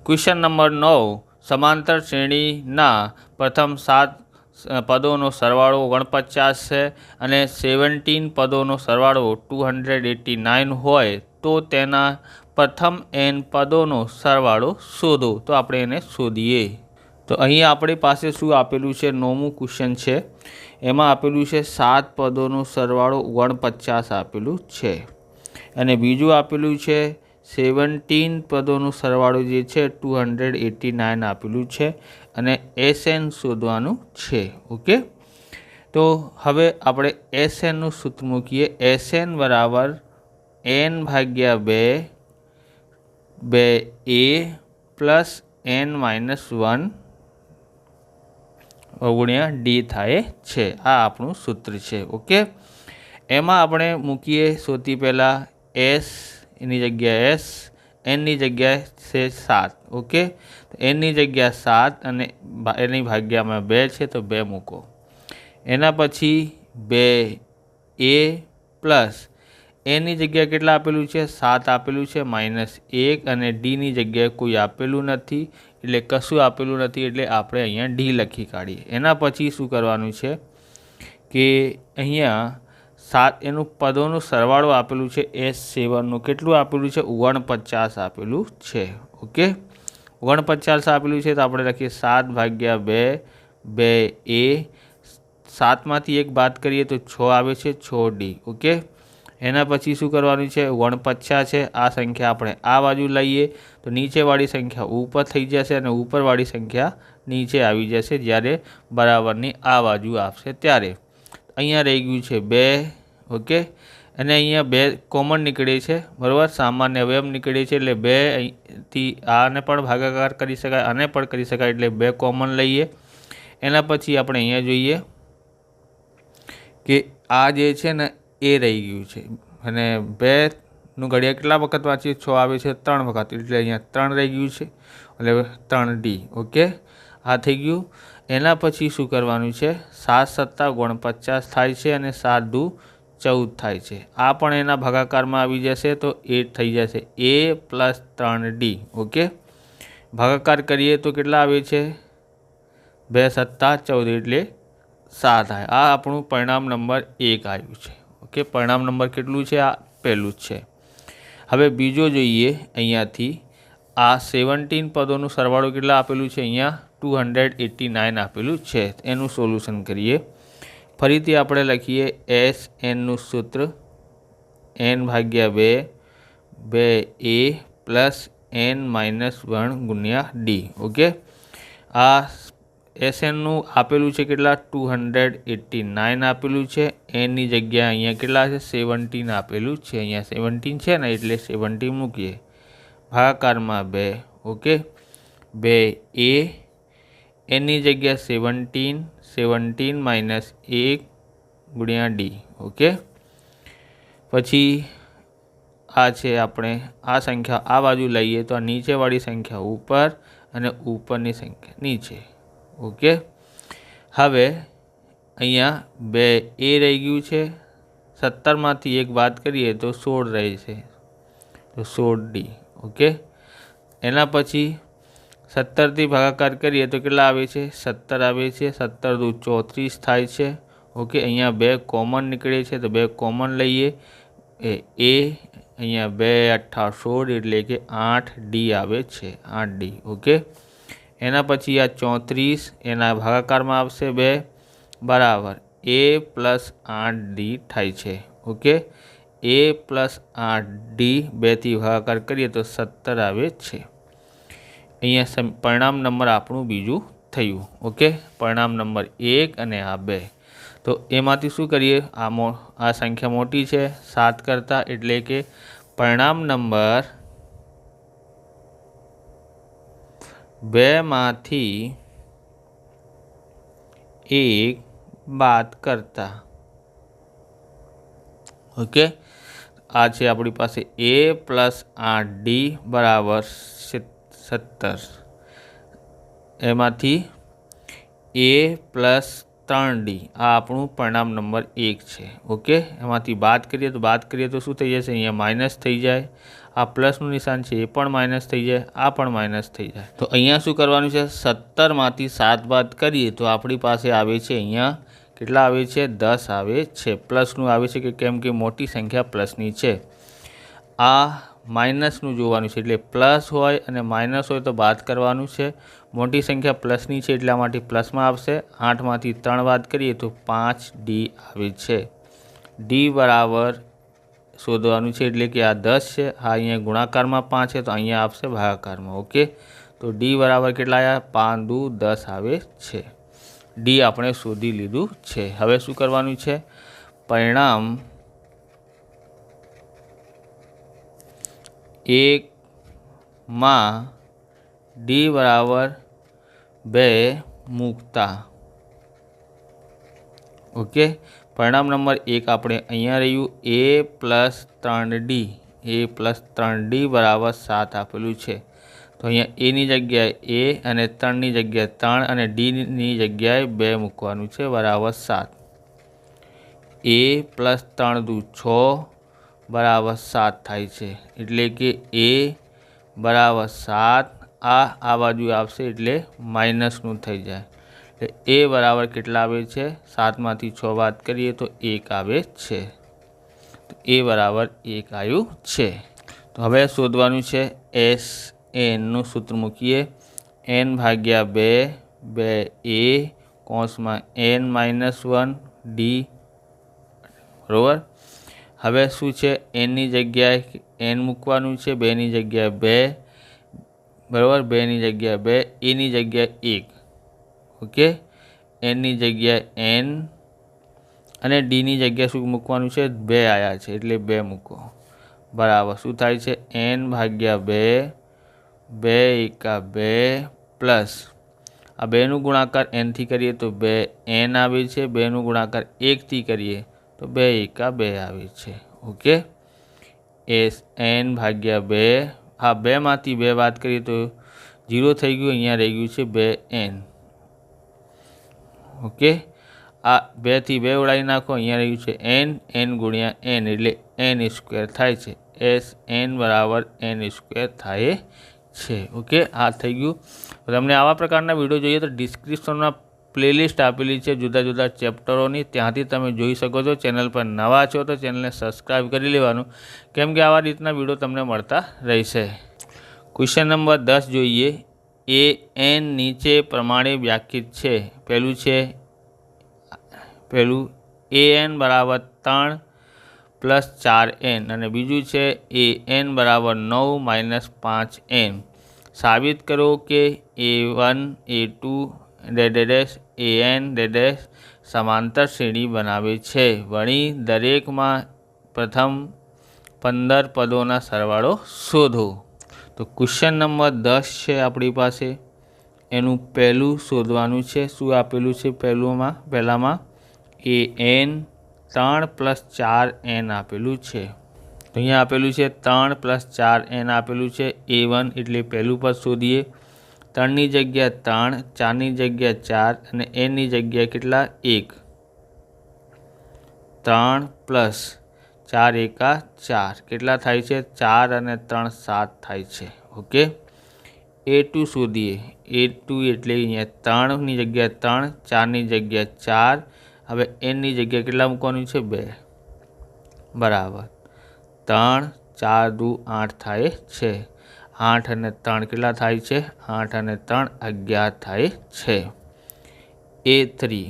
Question number 9 समांतर श्रेणीना प्रथम 7 पदों सरवाड़ो 49 है अने 17 पदों सरवाड़ो 289 होय तो तेना प्रथम n पदों सरवाड़ो शोधो। तो आपणे एने शोधीए। तो अहीं आपणी पासे शुं आपेलुं छे? 9मुं क्वेश्चन छे। एमां आपेलुं छे 7 पदों सरवाड़ो 49 आपेलुं छे अने बीजुं आपेलुं छे 17 पदों सरवाड़ो जे छे 289 आपेलुं छे अने SN शोधवानुं छे। ओके, तो हवे आपणे SN नुं सूत्र मूकीए। SN बराबर n भाग्या 2 2a plus n minus 1 गुणिया d थाय छे। आ आपणुं सूत्र छे। ओके, एमां आपणे मूकीए सौथी पहेला s एनी जग्याए s, n नी जग्याए छे 7। ओके, तो n नी जग्या 7 अने एनी भाग्यामां 2 छे तो 2 मूको। एना पछी 2a प्लस n नी जग्याए केटला आपेलुं छे? 7 आपेलुं छे माइनस 1 अने d नी जग्याए कोई आपेलुं नथी एटले कशुं आपेलुं नथी एटले आपणे अहींया d लखी काढीए। एना पछी शुं करवानुं छे के अहींया 7 एनु पदों सरवाड़ो आपेलुं छे S7 नुं। केटलुं आपेलुं छे? 49 आपेलुं छे। ओके, 49 आपेलुं छे तो आपणे लखीए 7 भाग्या 2 2a। 7 मांथी 1 बाद करीए तो 6 आवे छे 6d। ओके, एना पछी शुं करवानुं छे? 49 छे, आ संख्या आपणे आ बाजू लईए तो नीचेवाड़ी संख्या ऊपर थई जशे अने उपरवाड़ी संख्या नीचे आवी जशे ज्यारे बराबरनी आ बाजू आवशे त्यारे। अहींया रही गयुं छे 2। ओके, अने अहींया 2 कॉमन निकळे छे, बराबर, सामान्य अवयव निकळे छे एटले 2 અહીંથી आने पण भागाकार करी शकाय आने पण करी शकाय एटले 2 कॉमन लईए। एना पछी આપણે અહીંયા જોઈએ કે આ જે છે ને એ રહી ગયું છે અને 2 નું ઘડિયા કેટલા વખત વાંચીએ? 6 આવે છે 3 વખત એટલે અહીંયા 3 રહી ગયું છે એટલે 3d। ઓકે, આ થઈ ગયું। એના પછી શું કરવાનું છે? 7 સત્તા 49 થાય છે અને 7 દુ 14 થાય છે। આ પણ એના ભાગાકારમાં આવી જશે તો 8 થઈ જશે a પ્લસ 3d। ઓકે, ભાગાકાર કરીએ તો કેટલા આવે છે? 2 સત્તા 14 એટલે 7 આવે। આ આપણું પરિણામ નંબર 1 આવ્યું છે। ઓકે, પરિણામ નંબર કેટલું છે? આ પહેલું જ છે। હવે બીજો જોઈએ અહીંયાથી આ 17 પદોનું સરવાળો કેટલા આપેલું છે? અહીંયા 289 આપેલું છે। એનું સોલ્યુશન કરીએ। ફરીથી આપણે લખીએ SN નું સૂત્ર n ભાગ્યા 2 2a પ્લસ n માઇનસ 1 ગુણ્યા d। ઓકે, આ SN નું આપેલું છે કેટલા? 289 આપેલું છે। n ની જગ્યા અહીંયા કેટલા છે? 17 આપેલું છે। અહીંયા 17 છે ને એટલે 17 મૂકીએ, ભાગાકારમાં 2। ઓકે, 2a, n ની જગ્યા 17 17 માઇનસ 1 ગુણ્યા d। ઓકે, પછી આ છે આપણે આ સંખ્યા આ બાજુ લઈએ તો આ નીચેવાળી સંખ્યા ઉપર અને ઉપરની સંખ્યા નીચે। ओके, हवे अहींया 2a रही गयुं छे, 17 मांथी 1 बात करिए तो 16 रहे छे तो 16d। ओके, एना पछी 17 थी भागाकार करिए तो केटला आवे छे? 17 आवे छे। 17 दू 34 थाय छे। ओके, अहींया 2 कॉमन निकळे छे तो 2 कॉमन लईए ए अहींया 2 8 16 एटले के 8d आवे छे 8d। ओके, एना पछी आ 34 एना भागाकार में आवशे 2 बराबर a प्लस 8d थाय छे। ओके, a प्लस 8d 2 थी भागाकार करिए तो 17 आवे छे। अहींया परिणाम नंबर आपणुं बीजुं थयुं। ओके, परिणाम नंबर 1 अने आ 2। तो एमांथी शुं करीए? आ संख्या मोटी छे 7 करता एटले के परिणाम नंबर 2 मांथी 1 बाद करता। ओके, आ छे आपणी पासे a प्लस 8d बराबर 17। एमांथी a प्लस 3d आ आपणुं परिणाम नंबर 1 छे। ओके, एमांथी बात करिए तो शुं थई जशे? अहींया माइनस थई जाए। આ પ્લસનું નિશાન છે એ પણ માઇનસ થઈ જાય, આ પણ માઇનસ થઈ જાય. તો અહીંયા શું કરવાનું છે? 17માંથી 7 બાદ કરીએ તો આપણી પાસે આવે છે અહીંયા કેટલા આવે છે? 10 આવે છે. પ્લસનું આવે છે કે કેમ કે મોટી સંખ્યા પ્લસની છે. આ માઇનસનું જોવાનું છે, એટલે પ્લસ હોય અને માઇનસ હોય તો બાદ કરવાનું છે. મોટી સંખ્યા પ્લસની છે એટલા માટે પ્લસમાં આવશે. 8માંથી 3 બાદ કરીએ તો 5D આવે છે. ડી બરાબર શોધવાનું છે, એટલે કે આ 10 છે, આ અહીંયા ગુણાકારમાં 5 છે તો અહીંયા આવશે ભાગાકારમાં. ઓકે, તો ડી બરાબર કેટલા આવ્યા? 5 દુ 10 આવે છે. ડી આપણે શોધી લીધું છે. હવે શું કરવાનું છે? પરિણામ 1 માં ડી બરાબર 2 મૂકતા. ઓકે, પરિણામ નંબર 1 આપણે અહીંયા રહ્યું a plus 3d. a plus 3d બરાબર 7 આપેલું છે. તો અહીંયા એની જગ્યાએ a અને 3ની જગ્યાએ 3 અને ડીની જગ્યાએ 2 મૂકવાનું છે બરાબર 7. a પ્લસ 3 દુ 6 બરાબર 7 થાય છે, એટલે કે a બરાબર 7. આ બાજુ આવશે એટલે માઇનસનું થઈ જાય. એ બરાબર કેટલા આવે છે? 7માંથી 6 બાદ કરીએ તો 1 આવે છે. તો એ બરાબર 1 આવ્યું છે. તો હવે શોધવાનું છે એસ એનનું સૂત્ર મૂકીએ. n ભાગ્યા 2 2a કૌંસમાં n-1 ડી. બરાબર. હવે શું છે? એનની જગ્યાએ n મૂકવાનું છે, 2ની જગ્યાએ 2. બરાબર, 2ની જગ્યાએ 2, એની જગ્યાએ 1. ઓકે, એનની જગ્યાએ n અને ડીની જગ્યાએ શું મૂકવાનું છે? 2 આવ્યા છે એટલે 2 મૂકો. બરાબર શું થાય છે? n ભાગ્યા 2 2 એકા 2 પ્લસ આ 2નું ગુણાકાર nથી કરીએ તો 2n આવે છે. 2નું ગુણાકાર 1થી કરીએ તો 2 એકા 2 આવે છે. ઓકે, એસ n ભાગ્યા 2. હા, 2માંથી 2 બાદ કરીએ તો 0 થઈ ગયું, અહીંયા રહી ગયું છે 2n. ઓકે, આ 2થી 2 ઉડાવી નાખો, અહીંયા રહ્યું છે n ગુણ્યા n એટલે n સ્ક્વેર થાય છે. એસ n બરાબર n સ્ક્વેર થાય છે. ઓકે, આ થઈ ગયું. તમને આવા પ્રકારના વિડીયો જોઈએ તો ડિસ્ક્રિપ્શનમાં પ્લેલિસ્ટ આપેલી છે જુદા જુદા ચેપ્ટરોની, ત્યાંથી તમે જોઈ શકો છો. ચેનલ પર નવા છો તો ચેનલને સબસ્ક્રાઈબ કરી લેવાનું, કેમ કે આવા રીતના વિડીયો તમને મળતા રહેશે. ક્વેશ્ચન નંબર 10 જોઈએ. એ n નીચે પ્રમાણે વ્યાખ્યાયિત છે. પહેલું an બરાબર 3 પ્લસ 4n અને બીજું છે an બરાબર 9 માઇનસ 5n. સાબિત કરો કે a1 a2 an સમાંતર શ્રેણી બનાવે છે. વળી દરેકમાં પ્રથમ 15 પદોના સરવાળો શોધો. તો ક્વેશ્ચન નંબર 10 છે આપણી પાસે. એનું પહેલું શોધવાનું છે. શું આપેલું છે? પહેલામાં an 3 પ્લસ 4n આપેલું છે. તો અહીંયા આપેલું છે 3 પ્લસ 4n આપેલું છે. a1 એટલે પહેલું પદ શોધીએ. 3ની જગ્યાએ 3, 4ની જગ્યાએ 4 અને nની જગ્યાએ કેટલા? 1. 3 પ્લસ 4 એકા 4 કેટલા થાય છે? 4 અને 3 7 થાય છે. ઓકે, a2 શોધીએ. a2 એટલે અહીંયા 3ની જગ્યાએ 3, 4ની જગ્યાએ 4. હવે nની જગ્યાએ કેટલા મૂકવાનું છે? 2. બરાબર 3 4 દુ 8 થાય છે. 8 અને 3 કેટલા થાય છે? 8 અને 3 11 થાય છે. a3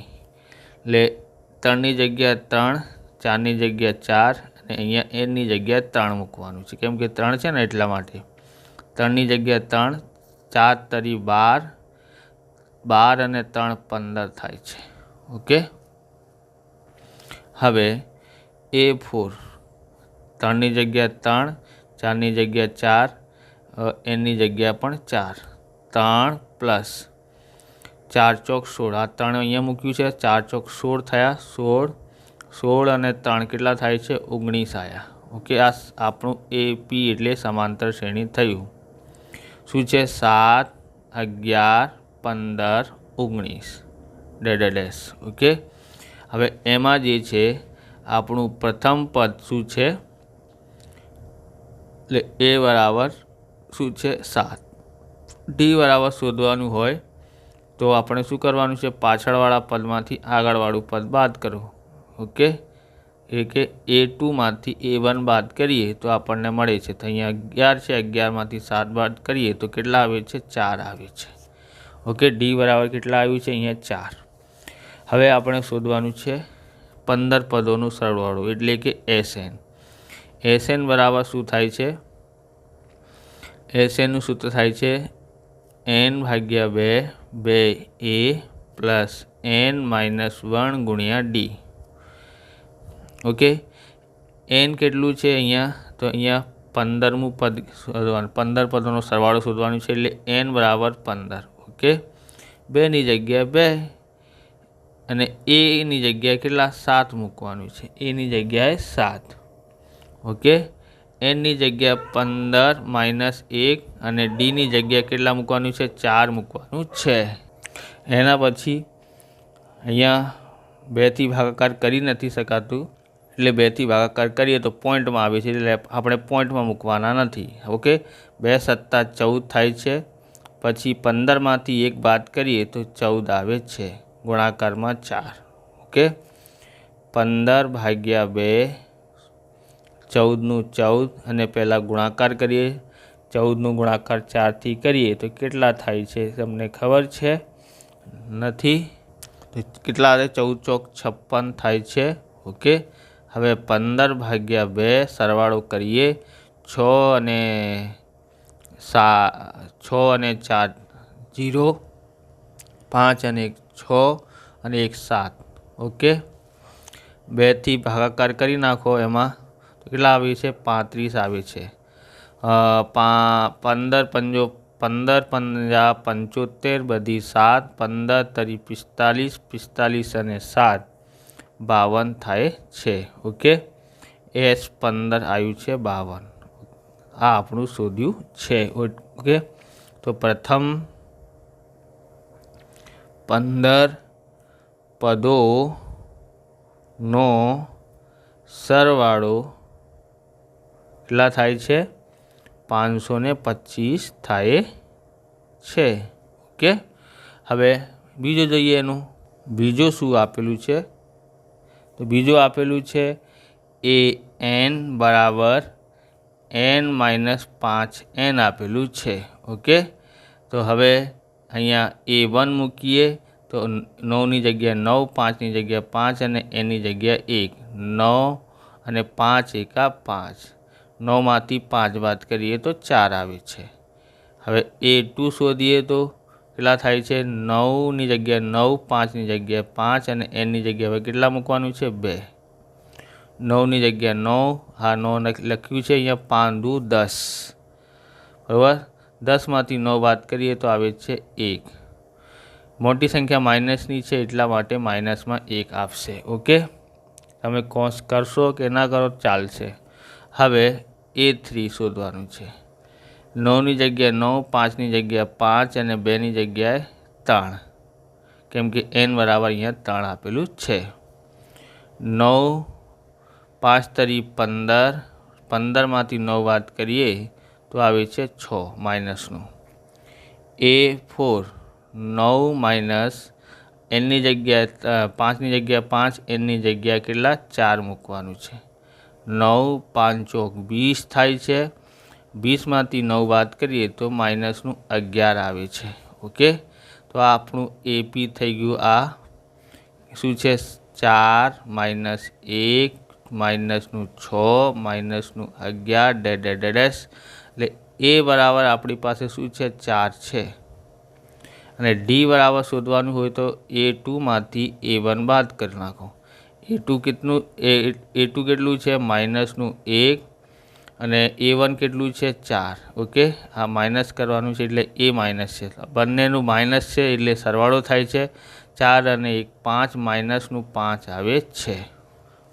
એટલે 3ની જગ્યાએ 3, 4ની જગ્યાએ 4 અને અહીંયા nની જગ્યાએ 3 મૂકવાનું છે, કેમ કે 3 છે ને એટલા માટે. 3ની જગ્યાએ 3, 4 તરી 12, 12 અને 3 15 થાય છે. ઓકે, હવે a4 3ની જગ્યાએ 3, 4ની જગ્યાએ 4, nની જગ્યાએ પણ 4. 3 પ્લસ 4 ચોક 16. આ 3 અહીંયા મૂક્યું છે. 4 ચોક 16 થયા. 16 અને 3 કેટલા થાય છે? 19 આવ્યા. ઓકે, આ આપણું AP એટલે સમાંતર શ્રેણી થયું. શું છે? 7 11 15 19 . ઓકે, હવે એમાં જે છે આપણું પ્રથમ પદ શું છે? એટલે એ બરાબર શું છે 7. ડી બરાબર શોધવાનું હોય તો આપણે શું કરવાનું છે, પાછળવાળા પદમાંથી આગળવાળું પદ બાદ કરવું. ઓકે, એ કે A2માંથી A1 બાદ કરીએ તો આપણને મળે છે, તો અહીંયા 11 છે, 11માંથી 7 બાદ કરીએ તો કેટલા આવે છે, 4 આવે છે. ઓકે, ડી બરાબર કેટલા આવ્યું છે, અહીંયા 4. હવે આપણે શોધવાનું છે 15 પદોનું સરવાળો એટલે કે SN. SN બરાબર શું થાય છે, SNનું સૂત્ર થાય છે n/2 2A પ્લસ n-1 ગુણ્યા D. ઓકે, n કેટલું છે અહીંયા, તો અહીંયા 15મું પદ શોધવાનું, 15 પદોનો સરવાળો શોધવાનું છે એટલે n બરાબર 15. ઓકે, 2ની જગ્યાએ 2 અને એની જગ્યાએ કેટલા 7 મૂકવાનું છે, એની જગ્યાએ 7. ઓકે, એનની જગ્યાએ 15 માઇનસ 1 અને ડીની જગ્યાએ કેટલા મૂકવાનું છે, 4 મૂકવાનું છે. એના પછી અહીંયા 2થી ભાગાકાર કરી નથી શકાતું એટલે 2થી ભાગાકાર કરીએ તો પોઈન્ટમાં આવે છે એટલે આપણે પોઈન્ટમાં મૂકવાના નથી. ઓકે, 2 × 7 = 14 થાય છે. પછી 15માંથી 1 બાદ કરીએ તો 14 આવે છે, ગુણાકારમાં 4. ઓકે, 15/2 14નું 14 અને પહેલાં ગુણાકાર કરીએ, 14નું ગુણાકાર 4થી કરીએ તો કેટલા થાય છે તમને ખબર છે, નથી? તો કેટલા આવે, 14 × 4 = 56 થાય છે. ઓકે, હવે 15/2 સરવાળો કરીએ, 6 અને 4 0, 5 અને 1 6 અને 1 7. ઓકે, 2થી ભાગાકાર કરી નાખો એમાં તો કેટલા આવે છે, 35 આવે છે. 15 × 5 = 75, બધી 7, 15 × 3 = 45, 45 અને 7 52 થાય છે. ઓકે, S15 આવ્યું છે 52. આ આપણું શોધ્યું છે. ઓકે, તો પ્રથમ 15 પદોનો સરવાળો કેટલા થાય છે, 525 થાય છે. ઓકે, હવે બીજો જોઈએ, એનું બીજો શું આપેલું છે, તો બીજું આપેલું છે AN બરાબર n-5n આપેલું છે. ઓકે, તો હવે અહીંયા A1 મૂકીએ તો 9ની જગ્યાએ 9, 5ની જગ્યાએ 5 અને nની જગ્યાએ 1. 9 અને 5 × 5, 9માંથી 5 બાદ કરીએ તો 4 આવે છે. હવે A2 શોધીએ તો કેટલા થાય છે, 9ની જગ્યાએ 9, 5ની જગ્યાએ 5 અને nની જગ્યાએ હવે કેટલા મૂકવાનું છે, 2. 9ની જગ્યાએ 9, હા 9 લખ્યું છે અહીંયા, 5 × 10, બરાબર. 10માંથી 9 બાદ કરીએ તો આવે છે 1. મોટી સંખ્યા માઇનસની છે એટલા માટે માઇનસમાં 1 આપશે. ઓકે, તમે કોસ કરશો કે ના કરો ચાલશે. હવે A3 શોધવાનું છે. 9ની જગ્યાએ 9, 5ની જગ્યાએ 5 અને 2ની જગ્યાએ 3, કેમ કે n બરાબર અહીંયા 3 આપેલું છે. 9 5 × 15, 15માંથી 9 બાદ કરીએ તો આવે છે 6 માઇનસનું. A4 9 માઇનસ nની જગ્યાએ 5ની જગ્યાએ 5, nની જગ્યાએ કેટલા 4 મૂકવાનું છે. 9 × 5 = 20 થાય છે. 20માંથી 9 બાદ કરીએ તો માઇનસનું 11 આવે છે. ઓકે, તો આ આપણું AP થઈ ગયું. આ શું છે, 4 - 1 માઇનસનું 6 માઇનસનું 11 એટલે A બરાબર આપણી પાસે શું છે, 4 છે. અને ડી બરાબર શોધવાનું હોય તો A2માંથી A1 બાદ કરી નાખો. A2 કેટલું છે, માઇનસનું 1 અને A1 કેટલું છે, 4. ઓકે, આ માઇનસ કરવાનું છે એટલે A માઇનસ છે, બંનેનું માઇનસ છે એટલે સરવાળો થાય છે. 4 અને 1 5, માઇનસનું 5 આવે છે.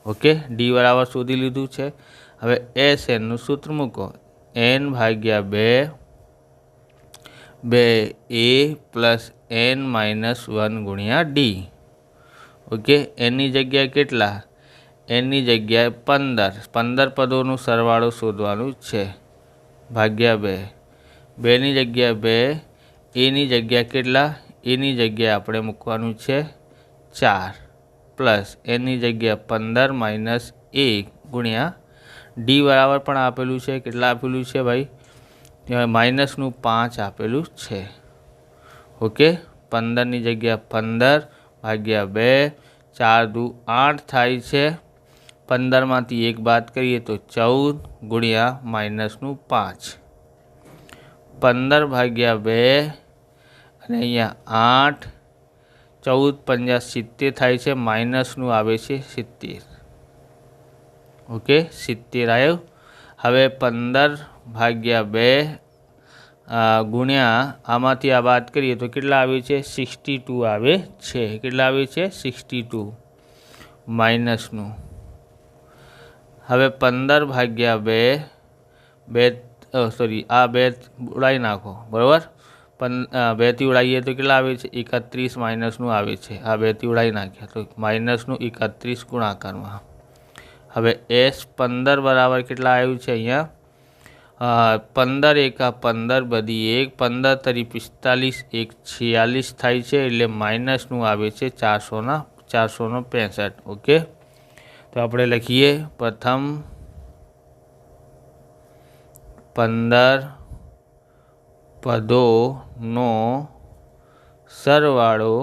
ઓકે, ડી બરાબર શોધી લીધું છે. હવે SNનું સૂત્ર મૂકો, n/2 2A પ્લસ n-1 ગુણ્યા D. ઓકે, એની જગ્યાએ કેટલા, એની જગ્યાએ 15 પદોનું સરવાળો શોધવાનું છે. ભાગ્યા 2, 2ની જગ્યાએ 2, એની જગ્યા કેટલા? એની જગ્યાએ આપણે મૂકવાનું છે 4 પ્લસ એની જગ્યાએ 15 માઇનસ 1 ગુણ્યા ડી બરાબર પણ આપેલું છે, કેટલા આપેલું છે ભાઈ? માઇનસનું 5 આપેલું છે. ઓકે, 15ની જગ્યા 15 ભાગ્યા 2, 4 દુ 8 થાય છે. 15માંથી 1 બાદ કરીએ તો 14 ગુણ્યા માઇનસનું 5, 15 ભાગ્યા 2 અને અહીંયા 8, 14 પંજા 70 થાય છે. માઇનસનું આવે છે 70. ઓકે, 70 આવ્યું. હવે 15 ભાગ્યા 2 ગુણ્યા આમાંથી આ બાદ કરીએ તો કેટલા આવે છે? 62 આવે છે. કેટલા આવે છે? 62 માઇનસનું. હવે 15 ભાગ્યા 2 સોરી આ 2 ઉડાવી નાખો, બરાબર? 2થી ઉડાવીએ તો કેટલા આવે છે? 31 માઇનસનું આવે છે. આ 2થી ઉડાવી નાખ્યા તો માઇનસનું 31 ગુણાકારમાં. હવે એસ 15 બરાબર કેટલા આવ્યું છે અહીંયા? 15 એકા 15 બધી 1, 15 તરી 45, 1 46 થાય છે. એટલે માઇનસનું આવે છે 465. ઓકે, તો આપણે લખીએ પ્રથમ 15 પદોનો સરવાળો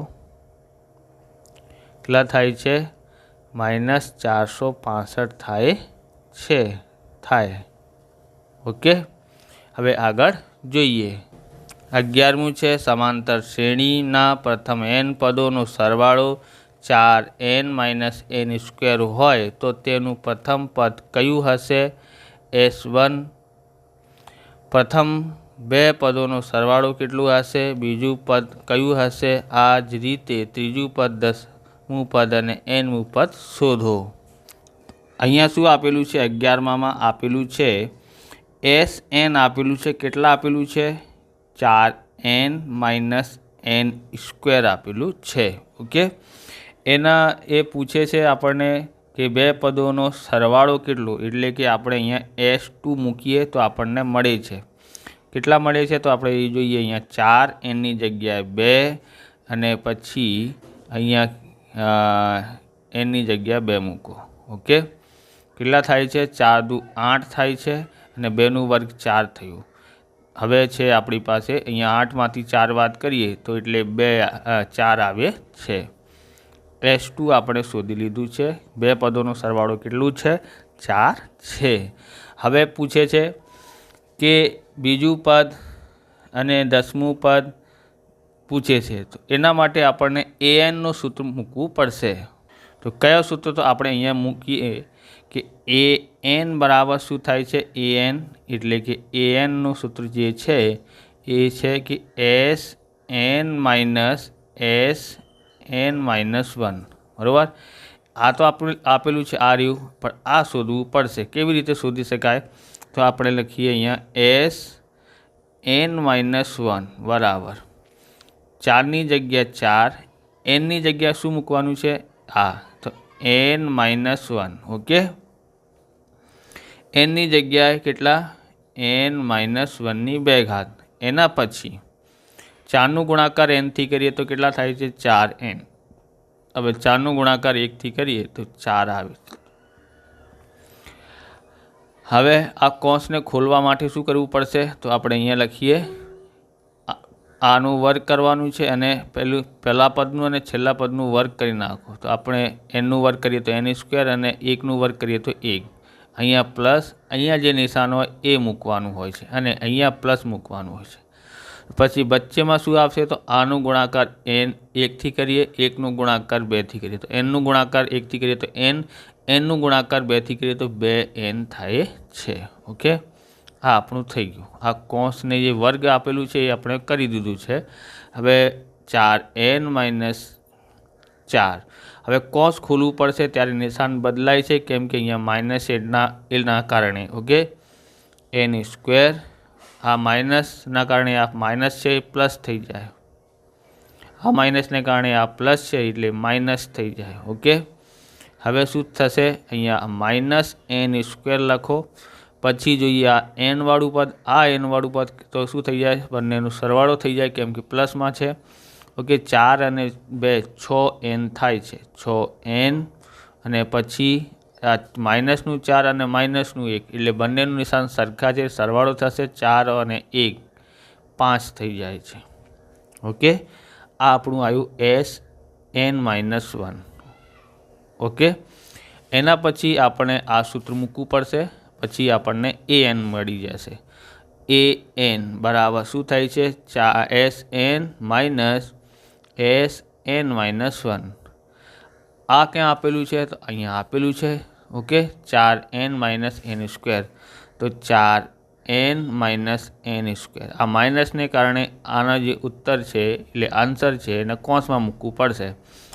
કેટલા થાય છે? -465 થાય. ઓકે, હવે આગળ જોઈએ. 11મું છે સમાંતર શ્રેણીના પ્રથમ n પદોનો સરવાળો 4n-n² હોય તો તેનું પ્રથમ પદ કયું હશે? S1. પ્રથમ 2 પદોનો સરવાળો કેટલું હશે? બીજું પદ કયું હશે? આ જ રીતે ત્રીજું પદ, 10મું પદ અને nમું પદ શોધો. અહીંયા શું આપેલું છે? 11માં આપેલું છે Sn આપેલું છે. કેટલા આપેલું છે? 4n-n² આપેલું છે. ઓકે, એના એ પૂછે છે આપણને કે 2 પદોનો સરવાળો કેટલો, એટલે કે આપણે અહીંયા S2 મૂકીએ તો આપણને મળે છે. કેટલા મળે છે? તો આપણે એ જોઈએ. અહીંયા 4nની જગ્યાએ 2 અને પછી અહીંયા nની જગ્યાએ 2 મૂકો. ઓકે, કેટલા થાય છે? 4 દુ 8 થાય છે અને 2નું વર્ગ 4 થયું. હવે છે આપણી પાસે અહીંયા 8માંથી 4 બાદ કરીએ તો એટલે 4 આવે છે. S2 આપણે શોધી લીધું છે. 2 પદોનો સરવાળો કેટલું છે? 4 છે. હવે પૂછે છે કે બીજું પદ અને 10મું પદ પૂછે છે, તો એના માટે આપણને anનું સૂત્ર મૂકવું પડશે. તો કયો સૂત્ર? તો આપણે અહીંયા મૂકીએ કે an બરાબર શું થાય છે? an એટલે કે anનું સૂત્ર જે છે એ છે કે Sn-1, બરાબર? આ તો આપણે આપેલું છે આ રહ્યું, પણ આ શોધવું પડશે. કેવી રીતે શોધી શકાય? તો આપણે લખીએ અહીંયા Sn-1 બરાબર 4ની જગ્યા 4, nની જગ્યા શું મૂકવાનું છે? આ તો n-1. ઓકે, nની જગ્યાએ કેટલા? n-1ની 2 ઘાત. એના પછી 4નું ગુણાકાર nથી કરીએ તો કેટલા થાય છે? 4n. હવે 4નું ગુણાકાર 1થી કરીએ તો 4 આવે. હવે આ કૌંસને ખોલવા માટે શું કરવું પડશે? તો આપણે અહીંયા લખીએ આનું વર્ગ કરવાનું છે અને પહેલા પદનું અને છેલ્લા પદનું વર્ગ કરી નાખો. તો આપણે nનું વર્ગ કરીએ તો n² અને 1નું વર્ગ કરીએ તો 1. અહીંયા પ્લસ, અહીંયા જે નિશાન હોય એ મૂકવાનું હોય છે અને અહીંયા પ્લસ મૂકવાનું હોય છે. પછી વચ્ચેમાં શું આવશે? તો આનું ગુણાકાર n 1થી કરીએ, 1નું ગુણાકાર 2થી કરીએ તો nનું ગુણાકાર 1થી કરીએ તો n, nનું ગુણાકાર 2થી કરીએ તો 2n થાય છે. ઓકે, આ આપણું થઈ ગયું. આ કૌંસને જે વર્ગ આપેલું છે એ આપણે કરી દીધું છે. હવે 4n-4. હવે કૌંસ ખોલવું પડશે ત્યારે નિશાન બદલાય છે, કેમ કે અહીંયા એના કારણે. Okay, n². આ માઇનસના કારણે આ માઇનસ છે એ પ્લસ થઈ જાય. આ માઇનસને કારણે આ પ્લસ છે એટલે માઇનસ થઈ જાય. ઓકે, હવે શું થશે? અહીંયા -n² લખો પછી જોઈએ આ એન વાળું પદ, આ એન વાળું પદ તો શું થઈ જાય, બંનેનો સરવાળો થઈ જાય કેમ કે પ્લસમાં છે. ઓકે, 4 અને 2 6n થાય છે, 6n. અને પછી આ -4 અને -1 એટલે બંનેનું નિશાન સરખા છે, સરવાળો થશે 4 અને 1 5 થઈ જાય છે. ઓકે, આ આપણું આવ્યું Sn-1. ઓકે, એના પછી આપણે આ સૂત્ર મૂકવું પડશે, પછી આપણને an મળી જશે. an બરાબર શું થાય છે, Sn-1. આ ક્યાં આપેલું છે, તો અહીંયા આપેલું છે. Okay, 4n-n². તો 4n-n². આ માઇનસને કારણે આના જે ઉત્તર છે એટલે આન્સર છે એને કૌંસમાં મૂકવું પડશે.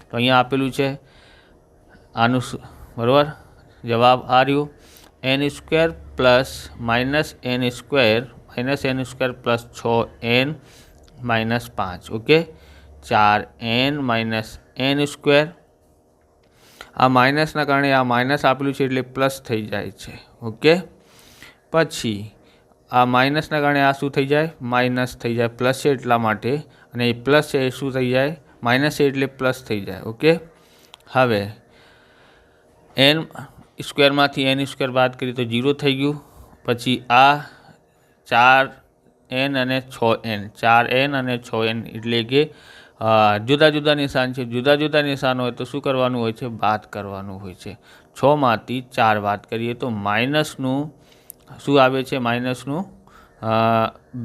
તો અહીંયા આપેલું છે આનું બરાબર જવાબ આ રહ્યું n² plus -n² plus 6n-5. Okay, 4n-n². આ માઇનસના કારણે આ માઇનસ આપેલું છે એટલે પ્લસ થઈ જાય છે. ઓકે, પછી આ માઇનસના કારણે આ શું થઈ જાય, માઇનસ થઈ જાય, પ્લસ છે એટલા માટે, અને એ પ્લસ છે એ શું થઈ જાય, માઇનસ છે એટલે પ્લસ થઈ જાય. ઓકે, હવે n² n² બાદ કરીએ તો 0 થઈ ગયું. પછી આ 4n અને 6n, 4n અને 6n એટલે કે જુદા જુદા નિશાન છે. જુદા જુદા નિશાન હોય તો શું કરવાનું હોય છે, બાદ કરવાનું હોય છે. 6માંથી 4 બાદ કરીએ તો માઇનસનું શું આવે છે, માઇનસનું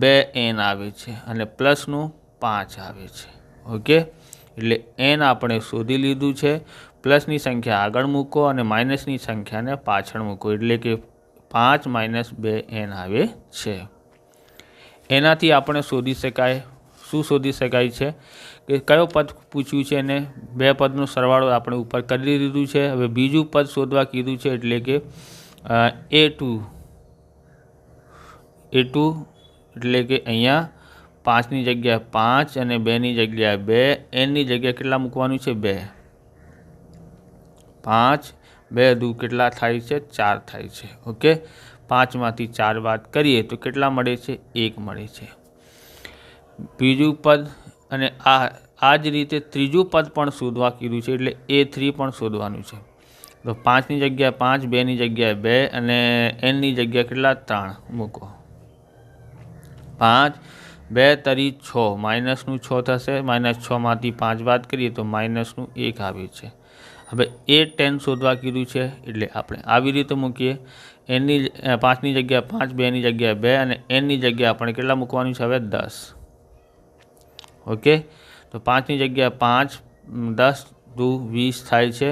2n આવે છે અને પ્લસનું 5 આવે છે. ઓકે, એટલે n આપણે શોધી લીધું છે. પ્લસની સંખ્યા આગળ મૂકો અને માઇનસની સંખ્યાને પાછળ મૂકો, એટલે કે 5 - 2n આવે છે. એનાથી આપણે શોધી શકાય, શું શોધી શકાય છે કે કયો પદ પૂછ્યું છે અને બે પદનો સરવાળો આપણે ઉપર કરી દીધું છે. હવે બીજું પદ શોધવા કીધું છે એટલે કે a2 એટલે કે અહીંયા 5ની જગ્યાએ 5 અને 2ની જગ્યાએ 2, nની જગ્યાએ કેટલા મૂકવાનું છે, 2. 5 2 દુ કેટલા થાય છે, 4 થાય છે. ઓકે, 5માંથી 4 બાદ કરીએ તો કેટલા મળે છે, 1 મળે છે. બીજું પદ અને આ જ રીતે ત્રીજું પદ પણ શોધવા કીધું છે એટલે a3 પણ શોધવાનું છે. તો 5ની જગ્યાએ 5, 2ની જગ્યાએ 2 અને nની જગ્યાએ કેટલા, 3 મૂકો. 5 2 તરી 6, માઇનસનું 6 થશે, -6માંથી 5 બાદ કરીએ તો માઇનસનું 1 આવે છે. હવે a10 શોધવા કીધું છે એટલે આપણે આવી રીતે મૂકીએ. 5ની જગ્યાએ 5, 2ની જગ્યાએ 2 અને nની જગ્યાએ આપણે કેટલા મૂકવાનું છે, હવે 10. ઓકે, તો 5ની જગ્યાએ 5, 10 દુ 20 થાય છે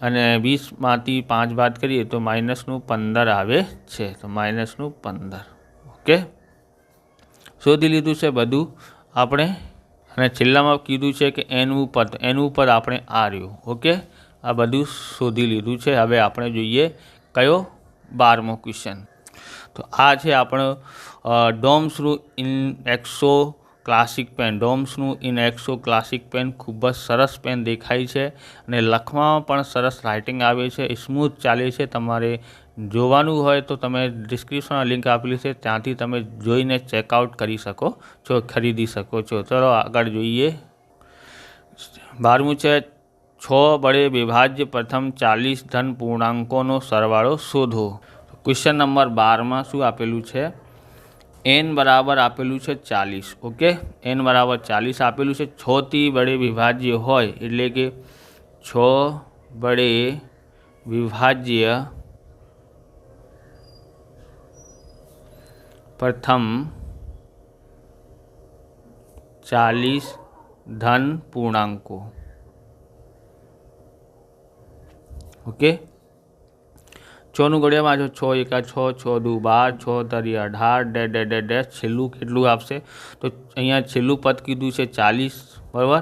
અને 20માંથી 5 બાદ કરીએ તો માઇનસનું 15 આવે છે. તો માઇનસનું 15. ઓકે, શોધી લીધું છે બધું આપણે. અને છેલ્લામાં કીધું છે કે એનું પદ આપણે આ રહ્યું. ઓકે, આ બધું શોધી લીધું છે. હવે આપણે જોઈએ કયો 12મો ક્વેશ્ચન. તો આ છે આપણો ડોમ્સનું ઇન એક્સો ક્લાસિક પેન. ડોમ્સનું ઇન એક્સો ક્લાસિક પેન ખૂબ જ સરસ પેન દેખાય છે અને લખવામાં પણ સરસ રાઇટિંગ આવે છે, સ્મૂથ ચાલે છે. તમારે જોવાનું હોય તો તમે ડિસ્ક્રિપ્શનમાં લિંક આપેલી છે, ત્યાંથી તમે જોઈને ચેકઆઉટ કરી શકો છો, ખરીદી શકો છો. ચલો આગળ જોઈએ. 12મું છે 6 વડે વિભાજ્ય પ્રથમ 40 ધન પૂર્ણાંકોનો સરવાળો શોધો. ક્વેશ્ચન નંબર 12માં શું આપેલું છે, n બરાબર આપેલું છે 40. ઓકે, n બરાબર 40 આપેલું છે. 6થી વડે વિભાજ્ય હોય એટલે કે 6 વડે વિભાજ્ય પ્રથમ 40 ધન પૂર્ણાંકો. ઓકે, 6નું ઘડિયામાં 6 એકા 6, 6 દુ 12, 6 તરી 18 છેલ્લું કેટલું આપશે, તો અહીંયા છેલ્લું પદ કીધું છે 40. બરાબર,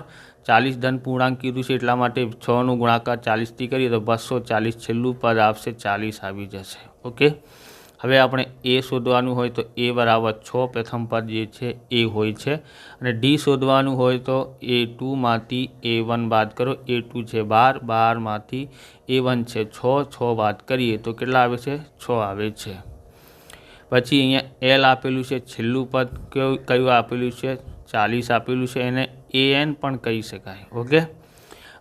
40 ધન પૂર્ણાંક કીધું છે એટલા માટે 6નું ગુણાકાર 40થી કરીએ તો 240. છેલ્લું પદ આપશે 40 આવી જશે. ઓકે, હવે આપણે એ શોધવાનું હોય તો a બરાબર 6 પ્રથમ પદ જે છે એ હોય છે અને ડી શોધવાનું હોય તો a2માંથી a1 બાદ કરો. a2 છે 12, 12માંથી a1 છે 6, 6 બાદ કરીએ તો કેટલા આવે છે, 6 આવે છે. પછી અહીંયા એલ આપેલું છે, છેલ્લું પદ કયું આપેલું છે 40 આપેલું છે, એને એન પણ કહી શકાય. ઓકે,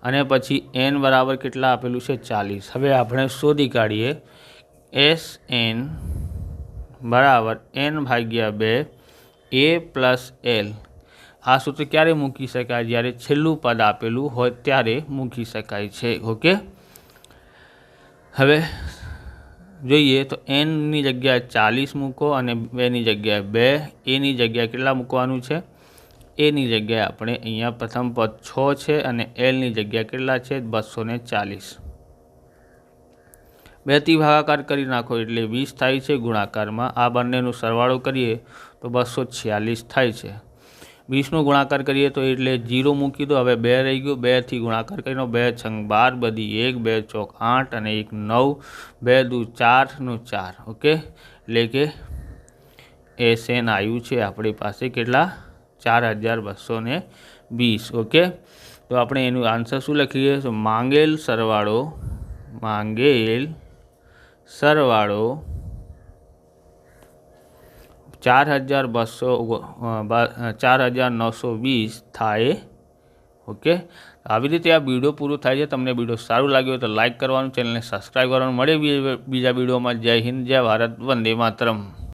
અને પછી એન બરાબર કેટલા આપેલું છે 40. હવે આપણે શોધી કાઢીએ એસ એન બરાબર એન ભાગ્યા 2 એ પ્લસ એલ. આ સૂત્ર ક્યારે મૂકી શકાય? જ્યારે છેલ્લું પદ આપેલું હોય ત્યારે મૂકી શકાય છે. ઓકે, હવે જોઈએ તો એનની જગ્યાએ 40 મૂકો અને 2ની જગ્યાએ 2, એની જગ્યાએ કેટલા મૂકવાનું છે? એની જગ્યાએ આપણે અહીંયા પ્રથમ પદ 6 છે અને એલની જગ્યાએ કેટલા છે 240. 2થી ભાગાકાર કરી નાખો એટલે 20 થાય છે ગુણાકારમાં. આ બંનેનો સરવાળો કરીએ તો 246 થાય છે. 20નો ગુણાકાર કરીએ તો એટલે 0 મૂકી દો. હવે 2 રહી ગયું, 2થી ગુણાકાર કરીને 2 છંગ 12, બધી 1, 2 ચોક 8 અને 1 9, 2 દુ 4 નું 4. ઓકે, એટલે કે એસએન આવ્યું છે આપણી પાસે કેટલા 4220. ઓકે, તો આપણે એનું આન્સર શું લખીએ? તો માંગેલ સરવાળો 4920 થાય. ઓકે, આવી રીતે આ વિડીયો પૂરો થાય છે. તમને વિડીયો સારું લાગ્યું તો લાઇક કરવાનું, ચેનલને સબસ્ક્રાઈબ કરવાનું. મળે બીજા વિડીયોમાં. જય હિન્દ, જય ભારત, વંદે માતરમ.